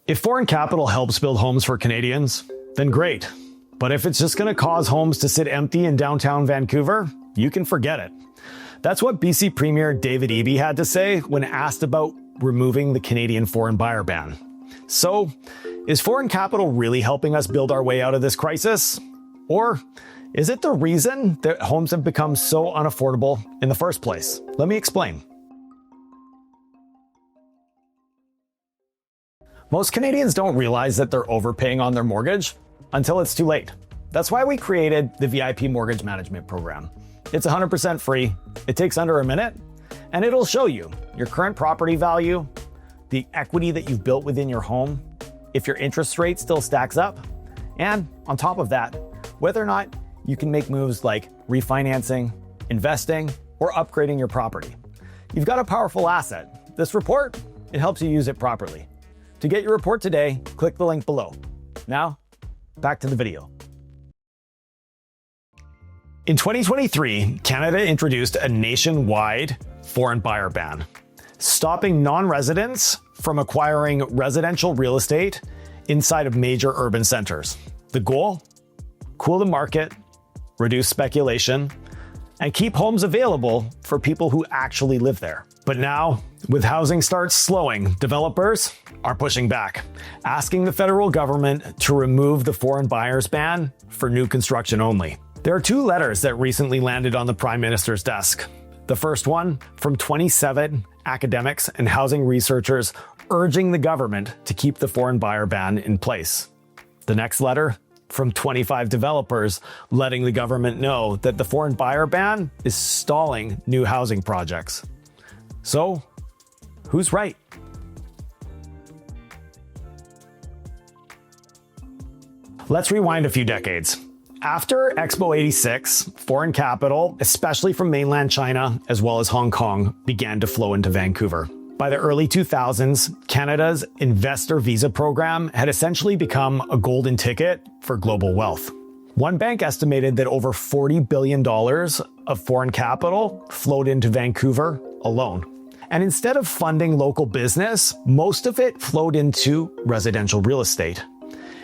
If foreign capital helps build homes for Canadians, then great. But if it's just going to cause homes to sit empty in downtown Vancouver, you can forget it. That's what BC Premier David Eby had to say when asked about removing the Canadian foreign buyer ban. So, is foreign capital really helping us build our way out of this crisis? Or is it the reason that homes have become so unaffordable in the first place? Let me explain. Most Canadians don't realize that they're overpaying on their mortgage until it's too late. That's why we created the VIP Mortgage Management Program. It's 100% free, it takes under a minute, and it'll show you your current property value, the equity that you've built within your home, if your interest rate still stacks up, and on top of that, whether or not you can make moves like refinancing, investing, or upgrading your property. You've got a powerful asset. This report, it helps you use it properly. To get your report today, click the link below. Now, back to the video. In 2023, Canada introduced a nationwide foreign buyer ban, stopping non-residents from acquiring residential real estate inside of major urban centers. The goal? Cool the market, reduce speculation, and keep homes available for people who actually live there. But now, with housing starts slowing, developers are pushing back, asking the federal government to remove the foreign buyers ban for new construction only. There are two letters that recently landed on the Prime Minister's desk. The first one from 27 academics and housing researchers urging the government to keep the foreign buyer ban in place. The next letter from 25 developers letting the government know that the foreign buyer ban is stalling new housing projects. So, who's right? Let's rewind a few decades. After Expo 86, foreign capital, especially from mainland China as well as Hong Kong, began to flow into Vancouver. By the early 2000s, Canada's investor visa program had essentially become a golden ticket for global wealth. One bank estimated that over $40 billion of foreign capital flowed into Vancouver alone. And instead of funding local business, most of it flowed into residential real estate.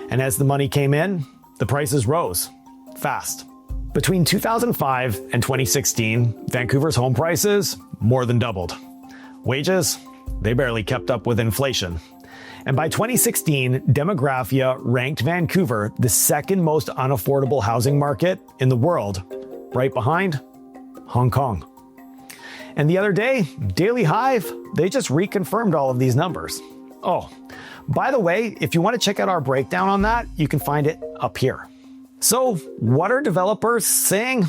And as the money came in, the prices rose fast. Between 2005 and 2016, Vancouver's home prices more than doubled. Wages, they barely kept up with inflation. And by 2016, Demographia ranked Vancouver the second most unaffordable housing market in the world, right behind Hong Kong. And the other day, Daily Hive, they just reconfirmed all of these numbers. Oh, by the way, if you want to check out our breakdown on that, you can find it up here. So, what are developers saying?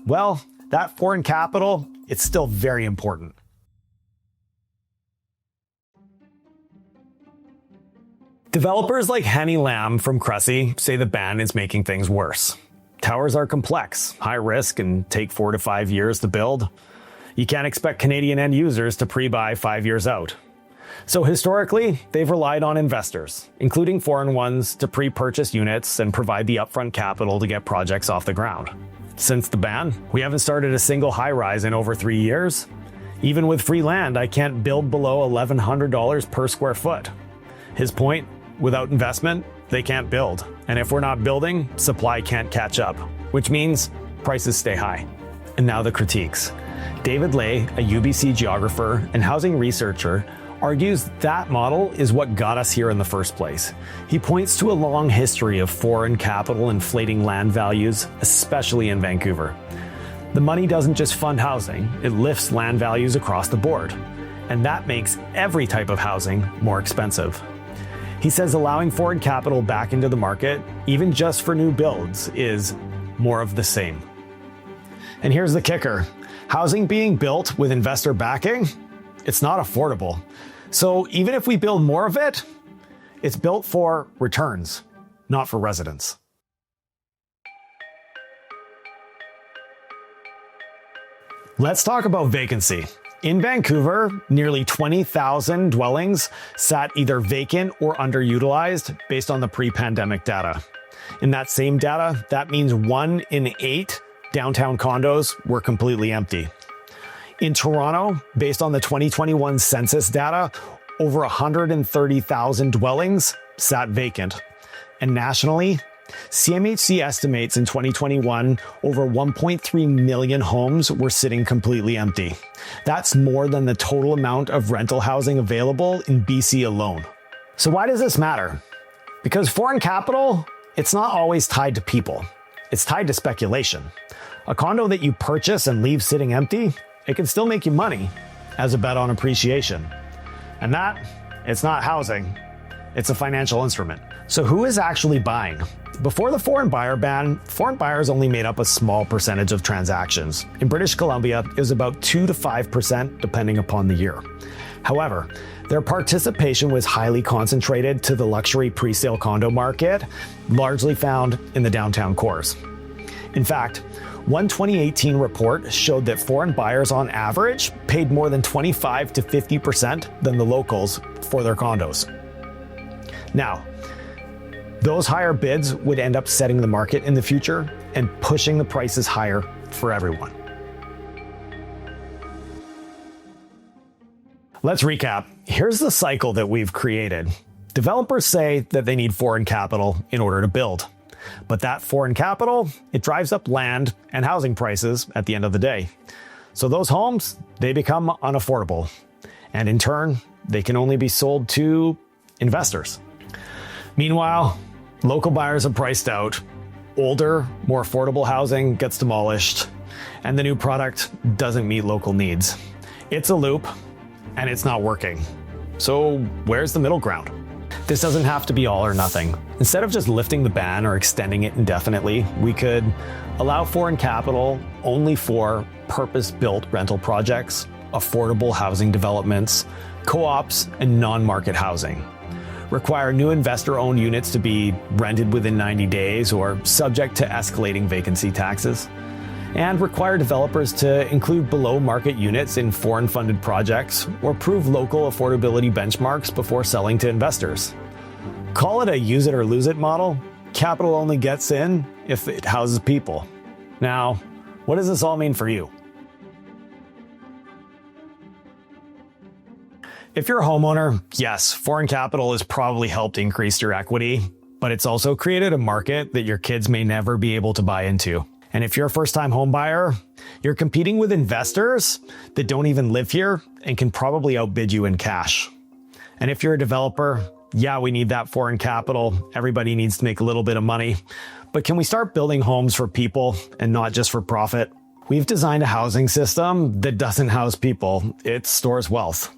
Well, that foreign capital, it's still very important. Developers like Henny Lam from Cressy say the ban is making things worse. Towers are complex, high risk, and take 4 to 5 years to build. You can't expect Canadian end users to pre-buy 5 years out. So historically, they've relied on investors, including foreign ones, to pre-purchase units and provide the upfront capital to get projects off the ground. Since the ban, we haven't started a single high-rise in over 3 years. Even with free land, I can't build below $1,100 per square foot. His point, without investment, they can't build. And if we're not building, supply can't catch up, which means prices stay high. And now the critiques. David Lay, a UBC geographer and housing researcher, argues that model is what got us here in the first place. He points to a long history of foreign capital inflating land values, especially in Vancouver. The money doesn't just fund housing, it lifts land values across the board. And that makes every type of housing more expensive. He says allowing foreign capital back into the market, even just for new builds, is more of the same. And here's the kicker. Housing being built with investor backing, it's not affordable. So even if we build more of it, it's built for returns, not for residents. Let's talk about vacancy. In Vancouver, nearly 20,000 dwellings sat either vacant or underutilized based on the pre-pandemic data. In that same data, that means 1 in 8 downtown condos were completely empty. In Toronto, based on the 2021 census data, over 130,000 dwellings sat vacant. And nationally, CMHC estimates in 2021, over 1.3 million homes were sitting completely empty. That's more than the total amount of rental housing available in BC alone. So why does this matter? Because foreign capital, it's not always tied to people. It's tied to speculation. A condo that you purchase and leave sitting empty, it can still make you money as a bet on appreciation. And that, it's not housing, it's a financial instrument. So who is actually buying? Before the foreign buyer ban, foreign buyers only made up a small percentage of transactions. In British Columbia, it was about 2 to 5% depending upon the year. However, their participation was highly concentrated to the luxury pre-sale condo market, largely found in the downtown cores. In fact, one 2018 report showed that foreign buyers on average paid more than 25 to 50% than the locals for their condos. Now, those higher bids would end up setting the market in the future and pushing the prices higher for everyone. Let's recap. Here's the cycle that we've created. Developers say that they need foreign capital in order to build. But that foreign capital, it drives up land and housing prices at the end of the day. So those homes, they become unaffordable. And in turn, they can only be sold to investors. Meanwhile, local buyers are priced out. Older, more affordable housing gets demolished, and the new product doesn't meet local needs. It's a loop, and it's not working. So where's the middle ground? This doesn't have to be all or nothing. Instead of just lifting the ban or extending it indefinitely, we could allow foreign capital only for purpose-built rental projects, affordable housing developments, co-ops, and non-market housing. Require new investor-owned units to be rented within 90 days or subject to escalating vacancy taxes. And require developers to include below-market units in foreign-funded projects or prove local affordability benchmarks before selling to investors. Call it a use-it-or-lose-it model. Capital only gets in if it houses people. Now, what does this all mean for you? If you're a homeowner, yes, foreign capital has probably helped increase your equity, but it's also created a market that your kids may never be able to buy into. And if you're a first-time home buyer, you're competing with investors that don't even live here and can probably outbid you in cash. And if you're a developer, yeah, we need that foreign capital. Everybody needs to make a little bit of money. But can we start building homes for people and not just for profit? We've designed a housing system that doesn't house people. It stores wealth.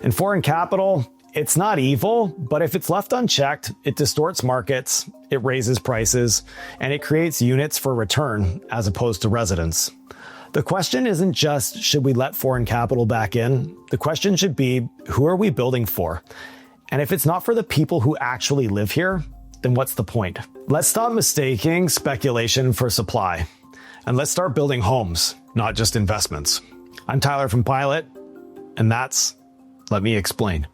And foreign capital, it's not evil, but if it's left unchecked, it distorts markets, it raises prices, and it creates units for return as opposed to residence. The question isn't just, should we let foreign capital back in? The question should be, who are we building for? And if it's not for the people who actually live here, then what's the point? Let's stop mistaking speculation for supply. And let's start building homes, not just investments. I'm Tyler from Pilot, and that's Let Me Explain.